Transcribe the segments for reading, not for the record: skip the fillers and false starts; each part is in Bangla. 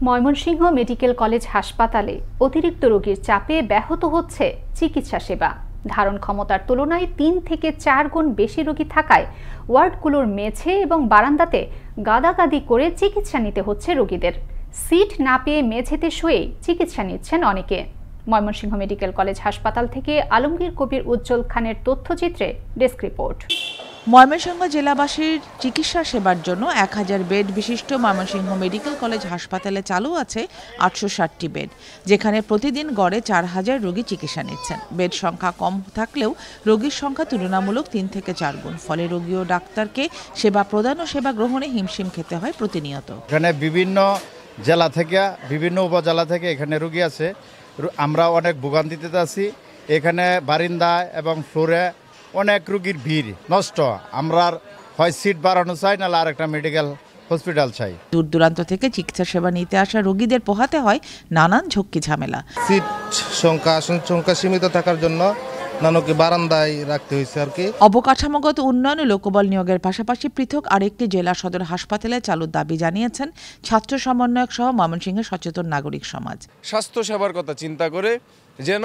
ময়মনসিংহ মেডিকেল কলেজ হাসপাতালে অতিরিক্ত রোগীর চাপে ব্যাহত হচ্ছে চিকিৎসা সেবা। ধারণ ক্ষমতার তুলনায় ৩ থেকে ৪ গুণ বেশি রোগী থাকায় ওয়ার্ডগুলোর মেঝে এবং বারান্দাতে গাদাগাদি করে চিকিৎসা নিতে হচ্ছে রোগীদের। সিট না পেয়ে মেঝেতে শুয়েই চিকিৎসা নিচ্ছেন অনেকে। ময়মনসিংহ মেডিকেল কলেজ হাসপাতাল থেকে আলমগীর কবির উজ্জ্বল খানের তথ্যচিত্রে ডেস্ক রিপোর্ট। ময়মনসিংহ জেলাবাসীর চিকিৎসা সেবার জন্য ১০০০ বেড বিশিষ্ট ময়মনসিংহ মেডিকেল কলেজ হাসপাতালে চালু আছে ৮৬০টি বেড, যেখানে প্রতিদিন গড়ে ৪০০০ রোগী চিকিৎসা নিচ্ছেন। বেড সংখ্যা কম থাকলেও রোগীর সংখ্যা তুলনামূলক ৩ থেকে ৪ গুণ। ফলে রোগী ও ডাক্তারকে সেবা প্রদান ও সেবা গ্রহণে হিমশিম খেতে হয় প্রতিনিয়ত। এখানে বিভিন্ন জেলা থেকে, বিভিন্ন উপজেলা থেকে এখানে রোগী আছে। আমরা অনেক ভোগান্তিতে আছি। এখানে বারিন্দা এবং ফ্লোরে অনেক রোগীর ভিড় নষ্ট। আমরা হয় সিট বাড়ানো চাই, নাহলে আরেকটা মেডিকেল হসপিটাল চাই। দূর দূরান্ত থেকে চিকিৎসা সেবা নিতে আসা রোগীদের পোহাতে হয় নানান ঝক্কি ঝামেলা। সিট সংখ্যা সীমিত থাকার জন্য নানকে বারান্দায় রাখতে হয়েছে আর কি। অবকাঠামোগত উন্নয়ন ও লোকবল নিয়োগের পাশাপাশি পৃথক আরেকটি জেলা সদর হাসপাতালে চালুর দাবি জানিয়েছেন ছাত্র সমন্বয়ক সহ ময়মনসিংহের সচেতন নাগরিক সমাজ। স্বাস্থ্য সেবার কথা চিন্তা করে যেন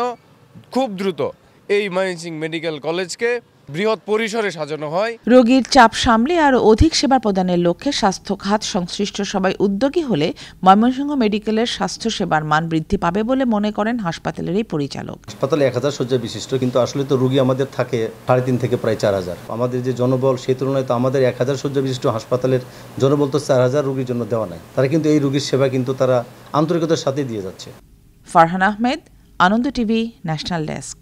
খুব দ্রুত এই ময়মনসিংহ মেডিকেল কলেজকে বৃহৎ পরিসরে সাজানো হয়। রোগীর চাপ সামলে আরও অধিক সেবা প্রদানের লক্ষ্যে স্বাস্থ্য খাত সংশ্লিষ্ট সবাই উদ্যোগী হলে ময়মনসিংহ মেডিকেলের স্বাস্থ্য সেবার মান বৃদ্ধি পাবে বলে মনে করেন হাসপাতালের এই পরিচালক। হাসপাতালে ১০০০ শয্যা বিশিষ্ট, কিন্তু আসলে তো রোগী আমাদের থাকে ৩.৫ থেকে প্রায় ৪০০০। আমাদের যে জনবল সেই তুলনায় তো আমাদের ১০০০ শয্যা বিশিষ্ট হাসপাতালের জনবল তো ৪০০০ রোগীর জন্য দেওয়া নাই। তারা কিন্তু এই রোগীর সেবা কিন্তু তারা আন্তরিকতার সাথে দিয়ে যাচ্ছে। ফারহান আহমেদ, আনন্দ টিভি, ন্যাশনাল ডেস্ক।